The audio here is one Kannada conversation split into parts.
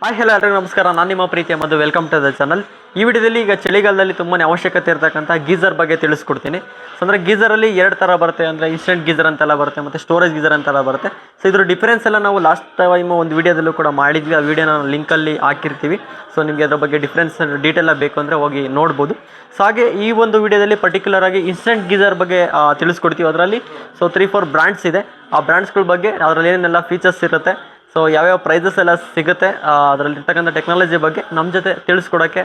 ಹಾಯ್ ಹಲೋ ಎಲ್ಲರಿಗೂ ನಮಸ್ಕಾರ. ನಾನು ನಿಮ್ಮ ಪ್ರೀತಿಯ Madhu. Welcome to the channel. ಈ ವಿಡಿಯೋದಲ್ಲಿ ಈಗ ಚಳಿಗಾಲದಲ್ಲಿ ತುಂಬಾ ಅವಶ್ಯಕತೆ ಇರತಕ್ಕಂಥ ಗೀಸರ್ ಬಗ್ಗೆ ತಿಳಿಸ್ಕೊಡ್ತೀನಿ. ಸೊ ಅಂದರೆ ಗೀಸರಲ್ಲಿ ಎರಡು ಥರ ಬರುತ್ತೆ. ಅಂದರೆ ಇನ್ಸ್ಟೆಂಟ್ ಗೀಸರ್ ಅಂತೆಲ್ಲ ಬರುತ್ತೆ ಮತ್ತು ಸ್ಟೋರೇಜ್ ಗೀಸರ್ ಅಂತೆಲ್ಲ ಬರುತ್ತೆ. ಸೊ ಇದ್ರ ಡಿಫ್ರೆನ್ಸ್ ಎಲ್ಲ ನಾವು ಲಾಸ್ಟ್ ಟೈಮ್ ಒಂದು ವಿಡಿಯೋದಲ್ಲೂ ಕೂಡ ಮಾಡಿದ್ವಿ. ಆ ವಿಡಿಯೋನ ಲಿಂಕಲ್ಲಿ ಹಾಕಿರ್ತೀವಿ. ಸೊ ನಿಮಗೆ ಅದರ ಬಗ್ಗೆ ಡಿಫ್ರೆನ್ಸ್ ಡೀಟೇಲಾಗಿ ಬೇಕು ಅಂದರೆ ಹೋಗಿ ನೋಡ್ಬೋದು. ಸೊ ಹಾಗೆ ಈ ಒಂದು ವಿಡಿಯೋದಲ್ಲಿ ಪರ್ಟಿಕ್ಯುಲರ್ ಆಗಿ ಇನ್ಸ್ಟೆಂಟ್ ಗೀಸರ್ ಬಗ್ಗೆ ತಿಳಿಸ್ಕೊಡ್ತೀವಿ. ಅದರಲ್ಲಿ 3-4 ಬ್ರ್ಯಾಂಡ್ಸ್ ಇದೆ. ಆ ಬ್ರ್ಯಾಂಡ್ಸ್ಗಳ ಬಗ್ಗೆ ಅದರಲ್ಲಿ ಏನೆಲ್ಲ ಫೀಚರ್ಸ್ ಇರುತ್ತೆ, ಸೊ ಯಾವ್ಯಾವ ಪ್ರೈಸಸ್ ಎಲ್ಲ ಸಿಗುತ್ತೆ, ಅದರಲ್ಲಿರ್ತಕ್ಕಂಥ ಟೆಕ್ನಾಲಜಿ ಬಗ್ಗೆ ನಮ್ಮ ಜೊತೆ ತಿಳಿಸ್ಕೊಡೋಕ್ಕೆ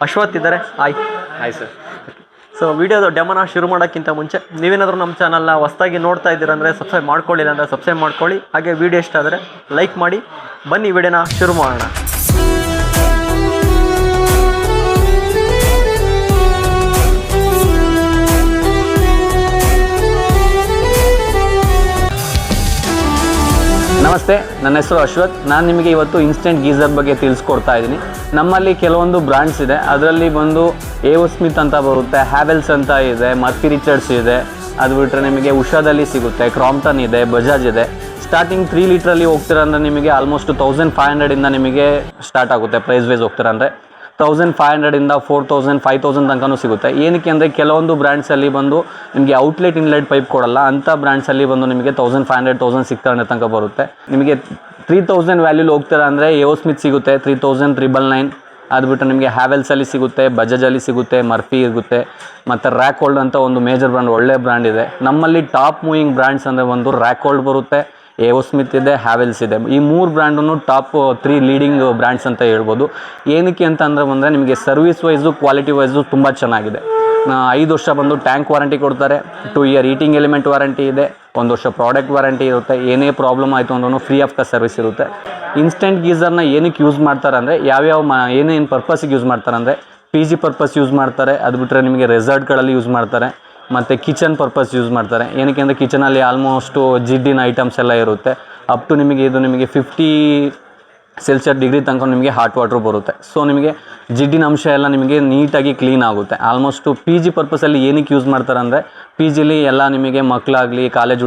ಅಶ್ವಥ್ ಇದ್ದಾರೆ. Hi sir. ಸೊ ವಿಡಿಯೋದ ಡೆಮೋನ ಶುರು ಮಾಡೋಕ್ಕಿಂತ ಮುಂಚೆ ನೀವೇನಾದರೂ ನಮ್ಮ ಚಾನಲ್ನ ಹೊಸದಾಗಿ ನೋಡ್ತಾ ಇದ್ದೀರಂದರೆ ಸಬ್ಸ್ಕ್ರೈಬ್ ಮಾಡ್ಕೊಳ್ಳಿಲ್ಲ ಅಂದರೆ ಸಬ್ಸ್ಕ್ರೈಬ್ ಮಾಡ್ಕೊಳ್ಳಿ. ಹಾಗೆ ವಿಡಿಯೋ ಇಷ್ಟ ಆದರೆ ಲೈಕ್ ಮಾಡಿ. ಬನ್ನಿ ವಿಡಿಯೋನ ಶುರು ಮಾಡೋಣ. ನಮಸ್ತೆ, ನನ್ನ ಹೆಸರು ಅಶ್ವಥ್. ನಾನು ನಿಮಗೆ ಇವತ್ತು ಇನ್ಸ್ಟೆಂಟ್ ಗೀಸರ್ ಬಗ್ಗೆ ತಿಳಿಸ್ಕೊಡ್ತಾ ಇದ್ದೀನಿ. ನಮ್ಮಲ್ಲಿ ಕೆಲವೊಂದು ಬ್ರ್ಯಾಂಡ್ಸ್ ಇದೆ. ಅದರಲ್ಲಿ ಬಂದು ಎಒ ಸ್ಮಿತ್ ಅಂತ ಬರುತ್ತೆ, ಹ್ಯಾವೆಲ್ಸ್ ಅಂತ ಇದೆ, ಮರ್ಫಿ ರಿಚರ್ಡ್ಸ್ ಇದೆ. ಅದು ಬಿಟ್ಟರೆ ನಿಮಗೆ ಉಷಾದಲ್ಲಿ ಸಿಗುತ್ತೆ, ಕ್ರಾಂಪ್ಟನ್ ಇದೆ, ಬಜಾಜ್ ಇದೆ. ಸ್ಟಾರ್ಟಿಂಗ್ 3 ಲೀಟ್ರಲ್ಲಿ ಹೋಗ್ತೀರ ಅಂದರೆ ನಿಮಗೆ ಆಲ್ಮೋಸ್ಟ್ 1500 ನಿಮಗೆ ಸ್ಟಾರ್ಟ್ ಆಗುತ್ತೆ. ಪ್ರೈಸ್ ವೈಸ್ ಹೋಗ್ತೀರ ಅಂದರೆ 1500 4000 5000 ತನಕನೂ ಸಿಗುತ್ತೆ. ಏನಕ್ಕೆ ಅಂದರೆ ಕೆಲವೊಂದು ಬ್ರ್ಯಾಂಡ್ಸಲ್ಲಿ ಬಂದು ನಿಮಗೆ ಔಟ್ಲೆಟ್ ಇನ್ಲೆಟ್ ಪೈಪ್ ಕೊಡಲ್ಲ. ಅಂಥ ಬ್ರ್ಯಾಂಡ್ಸಲ್ಲಿ ಬಂದು ನಿಮಗೆ 1500 1600 ತನಕ ಬರುತ್ತೆ. ನಿಮಗೆ 3000 ವ್ಯಾಲ್ಯೂಲಿ ಹೋಗ್ತೀರ ಅಂದರೆ ಎಒ ಸ್ಮಿತ್ ಸಿಗುತ್ತೆ 3999. ಅದು ಬಿಟ್ಟು ನಿಮಗೆ ಹ್ಯಾವೆಲ್ಸಲ್ಲಿ ಸಿಗುತ್ತೆ, ಬಜಾಜಲ್ಲಿ ಸಿಗುತ್ತೆ, ಮರ್ಫಿ ಇರುತ್ತೆ, ಮತ್ತು ರ್ಯಾಕ್ ಹೋಲ್ಡ್ ಅಂತ ಒಂದು ಮೇಜರ್ ಬ್ರ್ಯಾಂಡ್, ಒಳ್ಳೆ ಬ್ರ್ಯಾಂಡ್ ಇದೆ. ನಮ್ಮಲ್ಲಿ ಟಾಪ್ ಮೂವಿಂಗ್ ಬ್ರ್ಯಾಂಡ್ಸ್ ಅಂದರೆ ಒಂದು ರ್ಯಾಕ್ ಹೋಲ್ಡ್ ಬರುತ್ತೆ, ಎಒ ಸ್ಮಿತ್ ಇದೆ, ಹ್ಯಾವೆಲ್ಸ್ ಇದೆ. ಈ 3 ಬ್ರ್ಯಾಂಡನ್ನು ಟಾಪ್ 3 ಲೀಡಿಂಗ್ ಬ್ರ್ಯಾಂಡ್ಸ್ ಅಂತ ಹೇಳ್ಬೋದು. ಏನಕ್ಕೆ ಅಂತ ಅಂದರೆ ಬಂದರೆ ನಿಮಗೆ ಸರ್ವಿಸ್ ವೈಸು ಕ್ವಾಲಿಟಿ ವೈಸು ತುಂಬ ಚೆನ್ನಾಗಿದೆ. 5 ವರ್ಷ ಬಂದು ಟ್ಯಾಂಕ್ ವಾರಂಟಿ ಕೊಡ್ತಾರೆ, 2 ಇಯರ್ ಹೀಟಿಂಗ್ ಎಲಿಮೆಂಟ್ ವಾರಂಟಿ ಇದೆ, 1 ವರ್ಷ ಪ್ರಾಡಕ್ಟ್ ವಾರಂಟಿ ಇರುತ್ತೆ. ಏನೇ ಪ್ರಾಬ್ಲಮ್ ಆಯಿತು ಅಂದ್ರೂ ಫ್ರೀ ಆಫ್ ಕಾಸ್ಟ್ ಸರ್ವಿಸ್ ಇರುತ್ತೆ. ಇನ್ಸ್ಟೆಂಟ್ ಗೀಸರ್ನ ಏನಕ್ಕೆ ಯೂಸ್ ಮಾಡ್ತಾರೆ ಅಂದರೆ ಏನೇನು ಪರ್ಪಸ್ಸಿಗೆ ಯೂಸ್ ಮಾಡ್ತಾರೆ ಅಂದರೆ PG ಪರ್ಪಸ್ ಯೂಸ್ ಮಾಡ್ತಾರೆ. ಅದು ಬಿಟ್ಟರೆ ನಿಮಗೆ ರೆಸಾರ್ಟ್ಗಳಲ್ಲಿ ಯೂಸ್ ಮಾಡ್ತಾರೆ, ಮತ್ತು ಕಿಚನ್ ಪರ್ಪಸ್ ಯೂಸ್ ಮಾಡ್ತಾರೆ. ಏನಕ್ಕೆ ಅಂದರೆ ಕಿಚನಲ್ಲಿ ಆಲ್ಮೋಸ್ಟು ಜಿಡ್ಡಿನ ಐಟಮ್ಸ್ ಎಲ್ಲ ಇರುತ್ತೆ. ಅಪ್ ಟು ನಿಮಗೆ 50 ಸೆಲ್ಸಿಯಸ್ ಡಿಗ್ರಿ ತನಕ ನಿಮಗೆ ಹಾಟ್ ವಾಟ್ರ್ ಬರುತ್ತೆ. ಸೊ ನಿಮಗೆ ಜಿಡ್ಡಿನ ಅಂಶ ಎಲ್ಲ ನಿಮಗೆ ನೀಟಾಗಿ ಕ್ಲೀನ್ ಆಗುತ್ತೆ. ಆಲ್ಮೋಸ್ಟು PG ಪರ್ಪಸಲ್ಲಿ ಏನಕ್ಕೆ ಯೂಸ್ ಮಾಡ್ತಾರೆ ಅಂದರೆ PGಲಿ ಎಲ್ಲ ನಿಮಗೆ ಮಕ್ಕಳಾಗಲಿ, ಕಾಲೇಜ್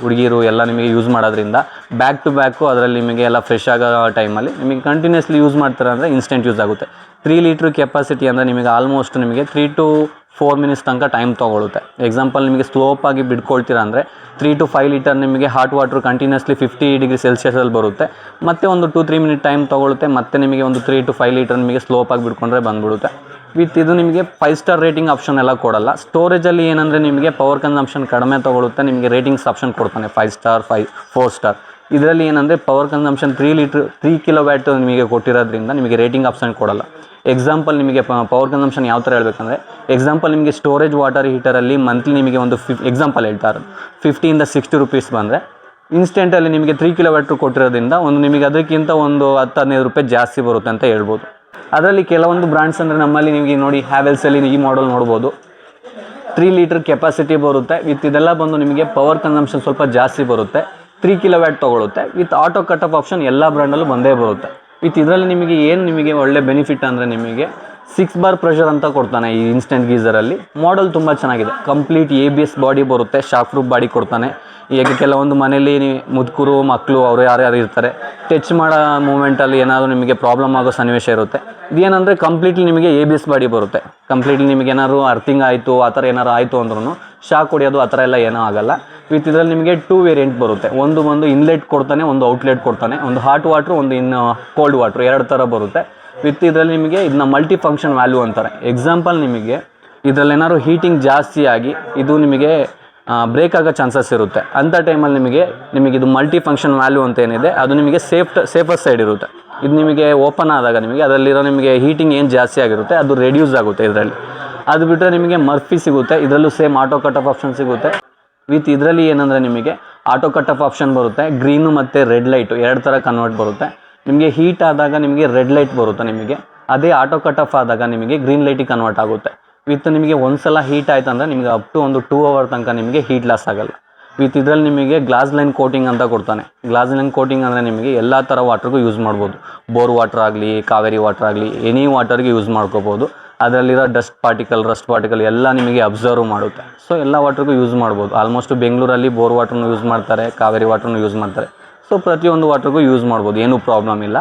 ಹುಡುಗಿರು ಎಲ್ಲ ನಿಮಗೆ ಯೂಸ್ ಮಾಡೋದ್ರಿಂದ ಬ್ಯಾಕ್ ಟು ಬ್ಯಾಕು ಅದರಲ್ಲಿ ನಿಮಗೆ ಎಲ್ಲ ಫ್ರೆಶ್ ಆಗೋ ಟೈಮಲ್ಲಿ ನಿಮಗೆ ಕಂಟಿನ್ಯೂಸ್ಲಿ ಯೂಸ್ ಮಾಡ್ತಾರೆ ಅಂದರೆ ಇನ್ಸ್ಟೆಂಟ್ ಯೂಸ್ ಆಗುತ್ತೆ. 3 ಲೀಟ್ರ್ ಕೆಪಾಸಿಟಿ ಅಂದರೆ ನಿಮಗೆ ಆಲ್ಮೋಸ್ಟ್ ನಿಮಗೆ 3 to 4 ಮಿನಿಟ್ಸ್ ತನಕ ಟೈಮ್ ತೊಗೊಳುತ್ತೆ. ಎಕ್ಸಾಂಪಲ್ ನಿಮಗೆ ಸ್ಲೋಪಾಗಿ ಬಿಡ್ಕೊಳ್ತೀರ ಅಂದರೆ 3 to 5 ಲೀಟರ್ ನಿಮಗೆ ಹಾಟ್ ವಾಟ್ರ್ ಕಂಟಿನ್ಯೂಸ್ಲಿ 50 ಡಿಗ್ರಿ ಸೆಲ್ಸಿಯಸಲ್ಲಿ ಬರುತ್ತೆ. ಮತ್ತು ಒಂದು 2-3 ಮಿನಿಟ್ ಟೈಮ್ ತೊಗೊಳುತ್ತೆ. ಮತ್ತು ನಿಮಗೆ ಒಂದು 3 to 5 ಲೀಟರ್ ನಿಮಗೆ ಸ್ಲೋಪಾಗಿ ಬಿಡ್ಕೊಂಡ್ರೆ ಬಂದುಬಿಡುತ್ತೆ. ವಿತ್ ಇದು ನಿಮಗೆ 5 ಸ್ಟಾರ್ ರೇಟಿಂಗ್ ಆಪ್ಷನ್ ಎಲ್ಲ ಕೊಡಲ್ಲ. ಸ್ಟೋರೇಜಲ್ಲಿ ಏನಂದರೆ ನಿಮಗೆ ಪವರ್ ಕನ್ಸಂಪ್ಷನ್ ಕಡಿಮೆ ತೊಗೊಳುತ್ತೆ. ನಿಮಗೆ ರೇಟಿಂಗ್ಸ್ ಆಪ್ಷನ್ ಕೊಡ್ತಾನೆ 5 ಸ್ಟಾರ್ 4 ಸ್ಟಾರ್. ಇದರಲ್ಲಿ ಏನಂದರೆ ಪವರ್ ಕನ್ಸಂಪ್ಷನ್ 3 ಕಿಲೋವ್ಯಾಟ್ ನಿಮಗೆ ಕೊಟ್ಟಿರೋದ್ರಿಂದ ನಿಮಗೆ ರೇಟಿಂಗ್ ಆಪ್ಷನ್ ಕೊಡಲ್ಲ. ಎಕ್ಸಾಂಪಲ್ ನಿಮಗೆ ಪವರ್ ಕನ್ಸಂಪ್ಷನ್ ಯಾವ ಥರ ಹೇಳ್ಬೇಕಂದ್ರೆ, ಎಕ್ಸಾಂಪಲ್ ನಿಮಗೆ ಸ್ಟೋರೇಜ್ ವಾಟರ್ ಹೀಟರಲ್ಲಿ ಮಂತ್ಲಿ ನಿಮಗೆ ಒಂದು ಎಕ್ಸಾಂಪಲ್ ಹೇಳ್ತಾರೆ 50 ಇಂದ 60 ರೂಪೀಸ್ ಬಂದರೆ, ಇನ್ಸ್ಟೆಂಟಲ್ಲಿ ನಿಮಗೆ 3 ಕಿಲೋವ್ಯಾಟ್ ಕೊಟ್ಟಿರೋದ್ರಿಂದ ನಿಮಗೆ ಅದಕ್ಕಿಂತ ಒಂದು 10-15 ರೂಪಾಯಿ ಜಾಸ್ತಿ ಬರುತ್ತೆ ಅಂತ ಹೇಳ್ಬೋದು. ಅದರಲ್ಲಿ ಕೆಲವೊಂದು ಬ್ರ್ಯಾಂಡ್ಸ್ ಅಂದರೆ ನಮ್ಮಲ್ಲಿ ನಿಮಗೆ ನೋಡಿ ಹ್ಯಾವೆಲ್ಸಲ್ಲಿ ಈ ಮಾಡೆಲ್ ನೋಡ್ಬೋದು. 3 ಲೀಟರ್ ಕೆಪಾಸಿಟಿ ಬರುತ್ತೆ. ವಿತ್ ಇದೆಲ್ಲ ಬಂದು ನಿಮಗೆ ಪವರ್ ಕನ್ಸಂಪ್ಷನ್ ಸ್ವಲ್ಪ ಜಾಸ್ತಿ ಬರುತ್ತೆ. 3 ಕಿಲೋವ್ಯಾಟ್ ತೊಗೊಳುತ್ತೆ. With auto cut off option ಎಲ್ಲ ಬ್ರ್ಯಾಂಡಲ್ಲೂ ಬಂದೇ ಬರುತ್ತೆ. ವಿತ್ ಇದರಲ್ಲಿ ನಿಮಗೆ ಒಳ್ಳೆ ಬೆನಿಫಿಟ್ ಅಂದರೆ ನಿಮಗೆ 6 ಬಾರ್ ಪ್ರೆಷರ್ ಅಂತ ಕೊಡ್ತಾನೆ ಈ ಇನ್ಸ್ಟೆಂಟ್ ಗೀಸರಲ್ಲಿ. ಮಾಡೆಲ್ ತುಂಬ ಚೆನ್ನಾಗಿದೆ. ಕಂಪ್ಲೀಟ್ ABS ಬಾಡಿ ಬರುತ್ತೆ, ಶಾಕ್ ಪ್ರೂಫ್ ಬಾಡಿ ಕೊಡ್ತಾನೆ. ಈಗ ಕೆಲವೊಂದು ಮನೇಲಿ ಮುದುಕರು ಮಕ್ಕಳು ಅವರು ಯಾರ್ಯಾರು ಇರ್ತಾರೆ, ಟಚ್ ಮಾಡೋ ಮೂಮೆಂಟಲ್ಲಿ ಏನಾದರೂ ನಿಮಗೆ ಪ್ರಾಬ್ಲಮ್ ಆಗೋ ಸನ್ನಿವೇಶ ಇರುತ್ತೆ. ಇದೇನಂದರೆ ಕಂಪ್ಲೀಟ್ಲಿ ನಿಮಗೆ ABS ಬಾಡಿ ಬರುತ್ತೆ. ಕಂಪ್ಲೀಟ್ಲಿ ನಿಮಗೆ ಏನಾದ್ರು ಅರ್ಥಿಂಗ್ ಆಯಿತು ಆ ಥರ ಏನಾರು ಆಯಿತು ಅಂದ್ರೂ ಶಾಕ್ ಹೊಡೆಯೋದು ಆ ಥರ ಎಲ್ಲ ಏನೂ ಆಗೋಲ್ಲ. ವಿತ್ ಇದರಲ್ಲಿ ನಿಮಗೆ 2 ವೇರಿಯಂಟ್ ಬರುತ್ತೆ. ಒಂದು ಇನ್ಲೆಟ್ ಕೊಡ್ತಾನೆ, ಒಂದು ಔಟ್ಲೆಟ್ ಕೊಡ್ತಾನೆ. ಒಂದು ಹಾಟ್ ವಾಟ್ರು, ಒಂದು ಕೋಲ್ಡ್ ವಾಟ್ರು, 2 ಥರ ಬರುತ್ತೆ. ವಿತ್ ಇದರಲ್ಲಿ ನಿಮಗೆ ಇದನ್ನ ಮಲ್ಟಿ ಫಂಕ್ಷನ್ ವ್ಯಾಲ್ಯೂ ಅಂತಾರೆ. ಎಕ್ಸಾಂಪಲ್ ನಿಮಗೆ ಇದರಲ್ಲಿ ಏನಾದ್ರು ಹೀಟಿಂಗ್ ಜಾಸ್ತಿ ಆಗಿ ಇದು ನಿಮಗೆ ಬ್ರೇಕ್ ಆಗೋ ಚಾನ್ಸಸ್ ಇರುತ್ತೆ. ಅಂಥ ಟೈಮಲ್ಲಿ ನಿಮಗೆ ಇದು ಮಲ್ಟಿ ಫಂಕ್ಷನ್ ವ್ಯಾಲ್ಯೂ ಅಂತ ಏನಿದೆ ಅದು ನಿಮಗೆ ಸೇಫರ್ ಸೈಡ್ ಇರುತ್ತೆ. ಇದು ನಿಮಗೆ ಓಪನ್ ಆದಾಗ ಅದರಲ್ಲಿರೋ ನಿಮಗೆ ಹೀಟಿಂಗ್ ಏನು ಜಾಸ್ತಿ ಆಗಿರುತ್ತೆ ಅದು ರೆಡ್ಯೂಸ್ ಆಗುತ್ತೆ ಇದರಲ್ಲಿ. ಅದು ಬಿಟ್ಟರೆ ನಿಮಗೆ ಮರ್ಫಿ ಸಿಗುತ್ತೆ. ಇದರಲ್ಲೂ same auto cut off option ಸಿಗುತ್ತೆ. ವಿತ್ ಇದರಲ್ಲಿ ಏನಂದರೆ ನಿಮಗೆ ಆಟೋ ಕಟ್ ಆಫ್ ಆಪ್ಷನ್ ಬರುತ್ತೆ. ಗ್ರೀನು ಮತ್ತು ರೆಡ್ ಲೈಟು 2 ಥರ ಕನ್ವರ್ಟ್ ಬರುತ್ತೆ. ನಿಮಗೆ ಹೀಟ್ ಆದಾಗ ನಿಮಗೆ ರೆಡ್ ಲೈಟ್ ಬರುತ್ತೆ. ನಿಮಗೆ ಅದೇ ಆಟೋ ಕಟ್ ಆಫ್ ಆದಾಗ ನಿಮಗೆ ಗ್ರೀನ್ ಲೈಟಿಗೆ ಕನ್ವರ್ಟ್ ಆಗುತ್ತೆ. ವಿತ್ ನಿಮಗೆ ಒಂದು ಸಲ ಹೀಟ್ ಆಯ್ತು ಅಂದರೆ ನಿಮಗೆ ಅಪ್ ಟು ಒಂದು 2 ಅವರ್ ತನಕ ನಿಮಗೆ ಹೀಟ್ ಲಾಸ್ ಆಗೋಲ್ಲ. ವಿತ್ ಇದರಲ್ಲಿ ನಿಮಗೆ ಗ್ಲಾಸ್ ಲೈನ್ ಕೋಟಿಂಗ್ ಅಂತ ಕೊಡ್ತಾನೆ. ಗ್ಲಾಸ್ ಲೈನ್ ಕೋಟಿಂಗ್ ಅಂದರೆ ನಿಮಗೆ ಎಲ್ಲ ಥರ ವಾಟ್ರಿಗೂ ಯೂಸ್ ಮಾಡ್ಬೋದು. ಬೋರ್ ವಾಟರ್ ಆಗಲಿ, ಕಾವೇರಿ ವಾಟರ್ ಆಗಲಿ, ಎನಿ ವಾಟರ್ಗೆ ಯೂಸ್ ಮಾಡ್ಕೋಬೋದು. ಅದರಲ್ಲಿರೋ ರಸ್ಟ್ ಪಾರ್ಟಿಕಲ್ ಎಲ್ಲ ನಿಮಗೆ ಅಬ್ಸರ್ವ್ ಮಾಡುತ್ತೆ. ಸೊ ಎಲ್ಲ ವಾಟ್ರಿಗೂ ಯೂಸ್ ಮಾಡ್ಬೋದು. ಆಲ್ಮೋಸ್ಟ್ ಬೆಂಗಳೂರಲ್ಲಿ ಬೋರ್ ವಾಟ್ರನ್ನು ಯೂಸ್ ಮಾಡ್ತಾರೆ, ಕಾವೇರಿ ವಾಟ್ರನ್ನು ಯೂಸ್ ಮಾಡ್ತಾರೆ. ಸೊ ಪ್ರತಿಯೊಂದು ವಾಟ್ರಿಗೂ ಯೂಸ್ ಮಾಡ್ಬೋದು, ಏನೂ ಪ್ರಾಬ್ಲಮ್ ಇಲ್ಲ.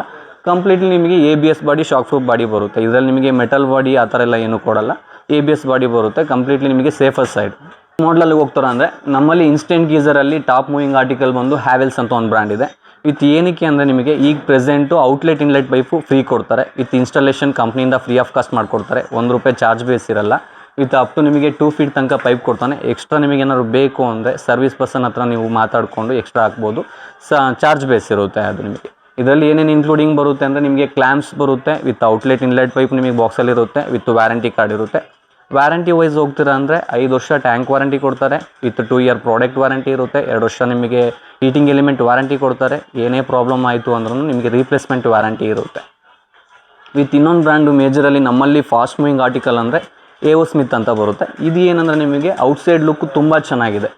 ಕಂಪ್ಲೀಟ್ಲಿ ನಿಮಗೆ ABS body, shock proof body ಬರುತ್ತೆ. ಇದರಲ್ಲಿ ನಿಮಗೆ ಮೆಟಲ್ ಬಾಡಿ ಆ ಥರ ಎಲ್ಲ ಏನೂ ಕೊಡಲ್ಲ, ABS ಬಾಡಿ ಬರುತ್ತೆ. ಕಂಪ್ಲೀಟ್ಲಿ ನಿಮಗೆ ಸೇಫರ್ ಸೈಡ್. ಮಾಡಲಲ್ಲಿ ಹೋಗ್ತಾರೆ ಅಂದರೆ ನಮ್ಮಲ್ಲಿ ಇನ್ಸ್ಟೆಂಟ್ ಗೀಸರಲ್ಲಿ ಟಾಪ್ ಮೂವಿಂಗ್ ಆರ್ಟಿಕಲ್ ಬಂದು ಹ್ಯಾವೆಲ್ಸ್ ಅಂತ ಒಂದು ಬ್ರ್ಯಾಂಡ್ ಇದೆ. ವಿತ್ ಏನಕ್ಕೆ ಅಂದರೆ ನಿಮಗೆ ಈಗ present outlet inlet pipe free ಕೊಡ್ತಾರೆ. ವಿತ್ ಇನ್ಸ್ಟಾಲೇಷನ್ ಕಂಪ್ನಿಯಿಂದ ಫ್ರೀ ಆಫ್ ಕಾಸ್ಟ್ ಮಾಡಿಕೊಡ್ತಾರೆ. ₹1 ಚಾರ್ಜ್ ಬೇಸ್ ಇರಲ್ಲ. ವಿತ್ ಅಪ್ ಟು ನಿಮಗೆ 2 ಫೀಟ್ ತನಕ ಪೈಪ್ ಕೊಡ್ತಾನೆ. ಎಕ್ಸ್ಟ್ರಾ ನಿಮಗೆ ಏನಾದ್ರು ಬೇಕು ಅಂದರೆ ಸರ್ವಿಸ್ ಪರ್ಸನ್ ಹತ್ರ ನೀವು ಮಾತಾಡಿಕೊಂಡು ಎಕ್ಸ್ಟ್ರಾ ಹಾಕ್ಬೋದು. ಚಾರ್ಜ್ ಬೇಸ್ ಇರುತ್ತೆ ಅದು ನಿಮಗೆ. ಇದರಲ್ಲಿ ಏನೇನು ಇನ್ಕ್ಲೂಡಿಂಗ್ ಬರುತ್ತೆ ಅಂದರೆ ನಿಮಗೆ ಕ್ಲ್ಯಾಂಪ್ಸ್ ಬರುತ್ತೆ, ವಿತ್ ಔಟ್ಲೆಟ್ ಇನ್ಲೆಟ್ ಪೈಪ್ ನಿಮಗೆ ಬಾಕ್ಸಲ್ಲಿರುತ್ತೆ, ವಿತ್ ವ್ಯಾರಂಟಿ ಕಾರ್ಡ್ ಇರುತ್ತೆ. ವ್ಯಾರಂಟಿ ವೈಸ್ ಹೋಗ್ತೀರಾ ಅಂದರೆ 5 ವರ್ಷ ಟ್ಯಾಂಕ್ ವಾರಂಟಿ ಕೊಡ್ತಾರೆ, ವಿತ್ 2 ಇಯರ್ ಪ್ರಾಡಕ್ಟ್ ವಾರಂಟಿ ಇರುತ್ತೆ. 2 ವರ್ಷ ನಿಮಗೆ ಹೀಟಿಂಗ್ ಎಲಿಮೆಂಟ್ ವಾರಂಟಿ ಕೊಡ್ತಾರೆ. ಏನೇ ಪ್ರಾಬ್ಲಮ್ ಆಯಿತು ಅಂದ್ರೂ ನಿಮಗೆ ರೀಪ್ಲೇಸ್ಮೆಂಟ್ ವಾರಂಟಿ ಇರುತ್ತೆ. ವಿತ್ ಇನ್ನೊಂದು ಬ್ರ್ಯಾಂಡು ಮೇಜರಲ್ಲಿ ನಮ್ಮಲ್ಲಿ ಫಾಸ್ಟ್ ಮೂವಿಂಗ್ ಆರ್ಟಿಕಲ್ ಅಂದರೆ AO ಸ್ಮಿತ್ ಅಂತ ಬರುತ್ತೆ. ಇದು ಏನಂದರೆ ನಿಮಗೆ ಔಟ್ಸೈಡ್ ಲುಕ್ ತುಂಬ ಚೆನ್ನಾಗಿದೆ.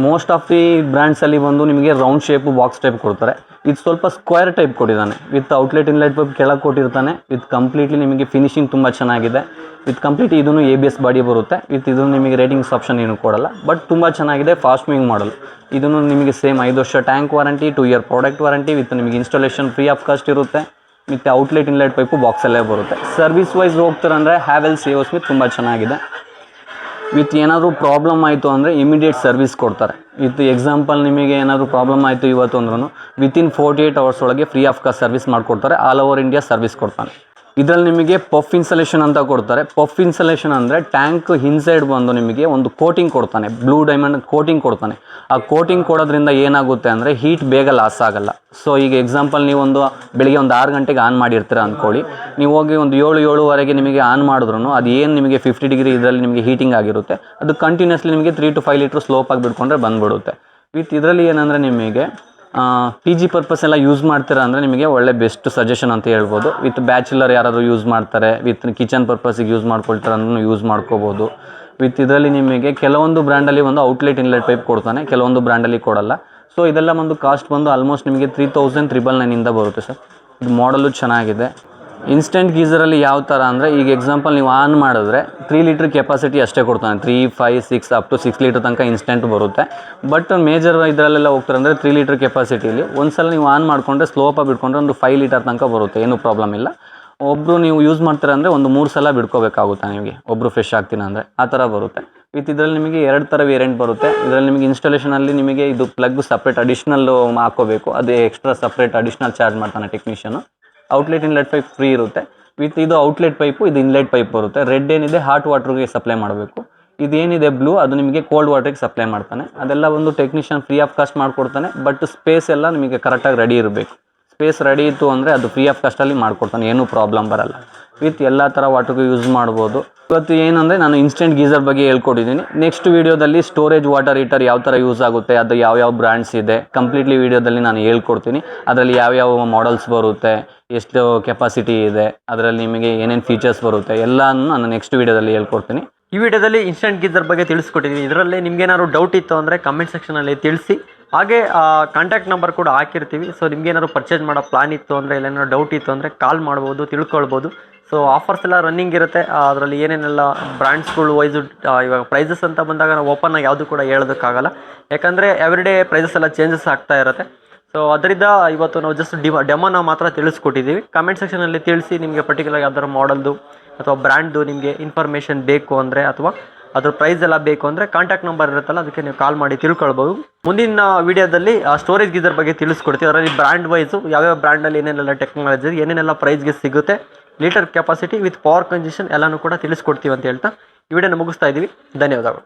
ಮೋಸ್ಟ್ ಆಫ್ ದಿ ಬ್ರ್ಯಾಂಡ್ಸಲ್ಲಿ ಬಂದು ನಿಮಗೆ ರೌಂಡ್ ಶೇಪು ಬಾಕ್ಸ್ ಟೈಪ್ ಕೊಡ್ತಾರೆ. ಇದು ಸ್ವಲ್ಪ ಸ್ಕ್ವೇರ್ ಟೈಪ್ ಕೊಟ್ಟಿದ್ದಾನೆ. ವಿತ್ ಔಟ್ಲೆಟ್ ಇನ್ಲೆಟ್ ಪೈಪ್ ಕೆಳಗೆ ಕೊಟ್ಟಿರ್ತಾನೆ. ವಿತ್ ಕಂಪ್ಲೀಟ್ಲಿ ನಿಮಗೆ ಫಿನಿಶಿಂಗ್ ತುಂಬ ಚೆನ್ನಾಗಿದೆ. ವಿತ್ ಕಂಪ್ಲೀಟ್ ಇದೂ ABS ಬಾಡಿ ಬರುತ್ತೆ. ವಿತ್ ಇದು ನಿಮಗೆ ರೇಟಿಂಗ್ಸ್ ಆಪ್ಷನ್ ಏನೂ ಕೊಡಲ್ಲ, ಬಟ್ ತುಂಬ ಚೆನ್ನಾಗಿದೆ. ಫಾಸ್ಟ್ ಮೂವಿಂಗ್ ಮಾಡಲ್. ಇದನ್ನು ನಿಮಗೆ ಸೇಮ್ 5 ವರ್ಷ tank warranty, 2 year product warranty, with ನಿಮಗೆ ಇನ್ಸ್ಟಾಲೇಷನ್ ಫ್ರೀ ಆಫ್ ಕಾಸ್ಟ್ ಇರುತ್ತೆ. ಮತ್ತು ಔಟ್ಲೆಟ್ ಇನ್ಲೆಟ್ ಪೈಪು ಬಾಕ್ಸಲ್ಲೇ ಬರುತ್ತೆ. ಸರ್ವಿಸ್ ವೈಸ್ ಹೋಗ್ತಾರೆ ಅಂದರೆ ಹ್ಯಾವೆಲ್ಸ್ AO ಸ್ಮಿತ್ ತುಂಬ ಚೆನ್ನಾಗಿದೆ. ವಿತ್ ಏನಾದರೂ ಪ್ರಾಬ್ಲಮ್ ಆಯಿತು ಅಂದರೆ ಇಮಿಡಿಯೇಟ್ ಸರ್ವಿಸ್ ಕೊಡ್ತಾರೆ. ವಿತ್ ಎಕ್ಸಾಂಪಲ್ ನಿಮಗೆ ಏನಾದರೂ ಪ್ರಾಬ್ಲಮ್ ಆಯಿತು ಇವತ್ತು ಅಂದ್ರೂ ವಿತಿನ್ 48 ಅವರ್ಸ್ ಒಳಗೆ ಫ್ರೀ ಆಫ್ ಕಾಸ್ಟ್ ಸರ್ವಿಸ್ ಮಾಡಿಕೊಡ್ತಾರೆ. ಆಲ್ ಓವರ್ ಇಂಡಿಯಾ ಸರ್ವಿಸ್ ಕೊಡ್ತಾನೆ. ಇದರಲ್ಲಿ ನಿಮಗೆ ಪಫ್ ಇನ್ಸಲೇಷನ್ ಅಂತ ಕೊಡ್ತಾರೆ. ಪಫ್ ಇನ್ಸಲೇಷನ್ ಅಂದರೆ ಟ್ಯಾಂಕ್ ಇನ್ಸೈಡ್ ಬಂದು ನಿಮಗೆ ಒಂದು ಕೋಟಿಂಗ್ ಕೊಡ್ತಾನೆ, ಬ್ಲೂ ಡೈಮಂಡ್ ಕೋಟಿಂಗ್ ಕೊಡ್ತಾನೆ. ಆ ಕೋಟಿಂಗ್ ಕೊಡೋದ್ರಿಂದ ಏನಾಗುತ್ತೆ ಅಂದರೆ ಹೀಟ್ ಬೇಗ ಲಾಸ್ ಆಗಲ್ಲ. ಸೊ ಈಗ ಎಕ್ಸಾಂಪಲ್ ನೀವು ಬೆಳಿಗ್ಗೆ 6 ಗಂಟೆಗೆ ಆನ್ ಮಾಡಿರ್ತೀರ ಅಂದ್ಕೊಳ್ಳಿ, ನೀವು ಹೋಗಿ 7-7:30 ನಿಮಗೆ ಆನ್ ಮಾಡಿದ್ರು ಅದು ಏನು ನಿಮಗೆ 50 ಡಿಗ್ರಿ ಇದರಲ್ಲಿ ನಿಮಗೆ ಹೀಟಿಂಗ್ ಆಗಿರುತ್ತೆ, ಅದು ಕಂಟಿನ್ಯೂಸ್ಲಿ ನಿಮಗೆ 3 to 5 ಲೀಟ್ರ್ ಸ್ಲೋಪಾಗಿ ಬಿಟ್ಕೊಂಡ್ರೆ ಬಂದುಬಿಡುತ್ತೆ. ವಿತ್ ಇದರಲ್ಲಿ ಏನಂದರೆ ನಿಮಗೆ PG ಪರ್ಪಸ್ ಎಲ್ಲ ಯೂಸ್ ಮಾಡ್ತೀರಾ ಅಂದರೆ ನಿಮಗೆ ಒಳ್ಳೆ ಬೆಸ್ಟ್ ಸಜೆಷನ್ ಅಂತ ಹೇಳ್ಬೋದು. ವಿತ್ ಬ್ಯಾಚುಲರ್ ಯಾರಾದರೂ ಯೂಸ್ ಮಾಡ್ತಾರೆ, ವಿತ್ ಕಿಚನ್ ಪರ್ಪಸ್ಸಿಗೆ ಯೂಸ್ ಮಾಡ್ಕೊಳ್ತಾರೆ ಅಂದ್ರೂ ಯೂಸ್ ಮಾಡ್ಕೋಬೋದು. ವಿತ್ ಇದರಲ್ಲಿ ನಿಮಗೆ ಕೆಲವೊಂದು ಬ್ರ್ಯಾಂಡಲ್ಲಿ ಒಂದು ಔಟ್ಲೆಟ್ ಇನ್ಲೆಟ್ ಪೈಪ್ ಕೊಡ್ತಾನೆ, ಕೆಲವೊಂದು ಬ್ರ್ಯಾಂಡಲ್ಲಿ ಕೊಡಲ್ಲ. ಸೊ ಇದೆಲ್ಲ ಒಂದು ಕಾಸ್ಟ್ ಬಂದು ಆಲ್ಮೋಸ್ಟ್ ನಿಮಗೆ 3,999 ಬರುತ್ತೆ ಸರ್. ಇದು ಮಾಡಲು ಚೆನ್ನಾಗಿದೆ. ಇನ್ಸ್ಟೆಂಟ್ ಗೀಸರಲ್ಲಿ ಯಾವ ಥರ ಅಂದರೆ ಈಗ ಎಕ್ಸಾಂಪಲ್ ನೀವು ಆನ್ ಮಾಡಿದ್ರೆ 3 ಲೀಟ್ರ್ ಕೆಪಾಸಿಟಿ ಅಷ್ಟೇ ಕೊಡ್ತಾನೆ. 3, 5, 6 ಅಪ್ ಟು 6 ಲೀಟ್ರ್ ತನಕ ಇನ್ಸ್ಟೆಂಟ್ ಬರುತ್ತೆ. ಬಟ್ ಮೇಜರ್ ಇದರಲ್ಲೆಲ್ಲ ಹೋಗ್ತಾರೆ ಅಂದರೆ 3 ಲೀಟ್ರ್ ಕೆಪಾಸಿಟಿಯಲ್ಲಿ ಒಂದ್ಸಲ ನೀವು ಆನ್ ಮಾಡಿಕೊಂಡ್ರೆ ಸ್ಲೋಪಾಗಿ ಬಿಟ್ಕೊಂಡ್ರೆ ಒಂದು 5 ಲೀಟರ್ ತನಕ ಬರುತ್ತೆ, ಏನೂ ಪ್ರಾಬ್ಲಮ್ ಇಲ್ಲ. ಒಬ್ಬರು ನೀವು ಯೂಸ್ ಮಾಡ್ತೀರಾ ಅಂದರೆ ಒಂದು 3 ಸಲ ಬಿಡ್ಕೋಬೇಕಾಗುತ್ತೆ ನಿಮಗೆ, ಒಬ್ಬರು ಫ್ರೆಶ್ ಆಗ್ತೀನಿ ಅಂದರೆ ಆ ಥರ ಬರುತ್ತೆ. ವಿತ್ ಇದರಲ್ಲಿ ನಿಮಗೆ 2 ಥರ ವೇರಿಯಂಟ್ ಬರುತ್ತೆ. ಇದರಲ್ಲಿ ನಿಮಗೆ ಇನ್ಸ್ಟಾಲೇಷನಲ್ಲಿ ನಿಮಗೆ ಇದು ಪ್ಲಗ್ ಸಪ್ರೇಟ್ ಅಡಿಷ್ನಲ್ ಹಾಕೋಬೇಕು, ಅದೇ ಎಕ್ಸ್ಟ್ರಾ ಸಪ್ರೇಟ್ ಅಡಿಷ್ನಲ್ ಚಾರ್ಜ್ ಮಾಡ್ತಾನೆ technician. Outlet inlet pipe free ಇರುತ್ತೆ. ವಿತ್ ಇದು ಔಟ್ಲೆಟ್ ಪೈಪು, ಇದು ಇನ್ಲೆಟ್ ಪೈಪ್ ಬರುತ್ತೆ. ರೆಡ್ ಏನಿದೆ ಹಾಟ್ ವಾಟ್ರಿಗೆ ಸಪ್ಲೈ ಮಾಡಬೇಕು, ಇದೇನಿದೆ ಬ್ಲೂ ಅದು ನಿಮಗೆ ಕೋಲ್ಡ್ ವಾಟ್ರಿಗೆ ಸಪ್ಲೈ ಮಾಡ್ತಾನೆ. ಅದೆಲ್ಲ ಒಂದು ಟೆಕ್ನಿಷಿಯನ್ ಫ್ರೀ ಆಫ್ ಕಾಸ್ಟ್ ಮಾಡಿಕೊಡ್ತಾನೆ. ಬಟ್ ಸ್ಪೇಸ್ ಎಲ್ಲ ನಿಮಗೆ ಕರೆಕ್ಟಾಗಿ ರೆಡಿ ಇರಬೇಕು. ಸ್ಪೇಸ್ ರೆಡಿ ಇತ್ತು ಅಂದರೆ ಅದು ಫ್ರೀ ಆಫ್ ಕಾಸ್ಟಲ್ಲಿ ಮಾಡಿಕೊಡ್ತಾನೆ, ಏನೂ ಪ್ರಾಬ್ಲಮ್ ಬರಲ್ಲ. ವಿತ್ ಎಲ್ಲ ಥರ ವಾಟರ್ಗೂ ಯೂಸ್ ಮಾಡ್ಬೋದು. ಇವತ್ತು ಏನಂದರೆ ನಾನು ಇನ್ಸ್ಟೆಂಟ್ ಗೀಸರ್ ಬಗ್ಗೆ ಹೇಳ್ಕೊಟ್ಟಿದ್ದೀನಿ. ನೆಕ್ಸ್ಟ್ ವೀಡಿಯೋದಲ್ಲಿ ಸ್ಟೋರೇಜ್ ವಾಟರ್ ಹೀಟರ್ ಯಾವ ಥರ ಯೂಸ್ ಆಗುತ್ತೆ, ಅದು ಯಾವ್ಯಾವ ಬ್ರ್ಯಾಂಡ್ಸ್ ಇದೆ ಕಂಪ್ಲೀಟ್ಲಿ ವೀಡಿಯೋದಲ್ಲಿ ನಾನು ಹೇಳ್ಕೊಡ್ತೀನಿ. ಅದರಲ್ಲಿ ಯಾವ್ಯಾವ ಮಾಡಲ್ಸ್ ಬರುತ್ತೆ, ಎಷ್ಟು ಕೆಪಾಸಿಟಿ ಇದೆ, ಅದರಲ್ಲಿ ನಿಮಗೆ ಏನೇನು ಫೀಚರ್ಸ್ ಬರುತ್ತೆ ಎಲ್ಲನೂ ನಾನು ನೆಕ್ಸ್ಟ್ ವೀಡಿಯೋದಲ್ಲಿ ಹೇಳ್ಕೊಡ್ತೀನಿ. ಈ ವಿಡಿಯೋದಲ್ಲಿ ಇನ್ಸ್ಟೆಂಟ್ ಗೀಸರ್ ಬಗ್ಗೆ ತಿಳಿಸ್ಕೊಟ್ಟಿದ್ದೀನಿ. ಇದರಲ್ಲಿ ನಿಮ್ಗೇನಾದ್ರು ಡೌಟ್ ಇತ್ತು ಅಂದರೆ ಕಮೆಂಟ್ ಸೆಕ್ಷನಲ್ಲಿ ತಿಳಿಸಿ. ಹಾಗೆ ಕಾಂಟ್ಯಾಕ್ಟ್ ನಂಬರ್ ಕೂಡ ಹಾಕಿರ್ತೀವಿ. ಸೊ ನಿಮ್ಗೇನಾದ್ರು ಪರ್ಚೇಸ್ ಮಾಡೋ ಪ್ಲಾನ್ ಇತ್ತು ಅಂದರೆ ಏನಾದ್ರು ಡೌಟ್ ಇತ್ತು ಅಂದರೆ ಕಾಲ್ ಮಾಡ್ಬೋದು, ತಿಳ್ಕೊಳ್ಬೋದು. ಸೊ ಆಫರ್ಸ್ ಎಲ್ಲ ರನ್ನಿಂಗ್ ಇರುತ್ತೆ. ಅದರಲ್ಲಿ ಏನೇನೆಲ್ಲ ಬ್ರ್ಯಾಂಡ್ಸ್ಗಳು ವೈಸು ಇವಾಗ ಪ್ರೈಸಸ್ ಅಂತ ಬಂದಾಗ ನಾವು ಓಪನ್ ಆಗಿ ಯಾವುದು ಕೂಡ ಹೇಳೋದಕ್ಕಾಗಲ್ಲ, ಯಾಕಂದರೆ ಎವ್ರಿಡೇ ಪ್ರೈಸಸ್ ಎಲ್ಲ ಚೇಂಜಸ್ ಆಗ್ತಾ ಇರುತ್ತೆ. ಸೊ ಅದರಿಂದ ಇವತ್ತು ನಾವು ಜಸ್ಟ್ ಡೆಮೋನ ಮಾತ್ರ ತಿಳಿಸ್ಕೊಟ್ಟಿದ್ದೀವಿ. ಕಮೆಂಟ್ ಸೆಕ್ಷನಲ್ಲಿ ತಿಳಿಸಿ ನಿಮಗೆ ಪರ್ಟಿಕ್ಯುಲರ್ ಯಾವ್ದಾದ್ರು ಮಾಡಲ್ದು ಅಥವಾ ಬ್ರ್ಯಾಂಡ್ದು ನಿಮಗೆ ಇನ್ಫಾರ್ಮೇಷನ್ ಬೇಕು ಅಂದರೆ ಅಥವಾ ಅದ್ರ ಪ್ರೈಸ್ ಎಲ್ಲ ಬೇಕು ಅಂದರೆ ಕಾಂಟ್ಯಾಕ್ಟ್ ನಂಬರ್ ಇರುತ್ತಲ್ಲ, ಅದಕ್ಕೆ ನೀವು ಕಾಲ್ ಮಾಡಿ ತಿಳ್ಕೊಳ್ಬೋದು. ಮುಂದಿನ ವೀಡಿಯೋದಲ್ಲಿ ಸ್ಟೋರೇಜ್ ಗೀಸರ್ ಬಗ್ಗೆ ತಿಳಿಸ್ಕೊಡ್ತೀವಿ. ಅದರಲ್ಲಿ ಬ್ರ್ಯಾಂಡ್ ವೈಸು ಯಾವ್ಯಾವ ಬ್ರ್ಯಾಂಡಲ್ಲಿ ಏನೇನೆಲ್ಲ ಟೆಕ್ನಾಲಜಿ ಏನೇನೆಲ್ಲ ಪ್ರೈಸ್ಗೆ ಸಿಗುತ್ತೆ, litre capacity with power consumption ಎಲ್ಲನೂ ಕೂಡ ತಿಳಿಸ್ಕೊಡ್ತೀವಿ ಅಂತ ಹೇಳ್ತಾ ಈ ವಿಡಿಯೋನ ಮುಗಿಸ್ತಾ ಇದ್ದೀವಿ. ಧನ್ಯವಾದಗಳು.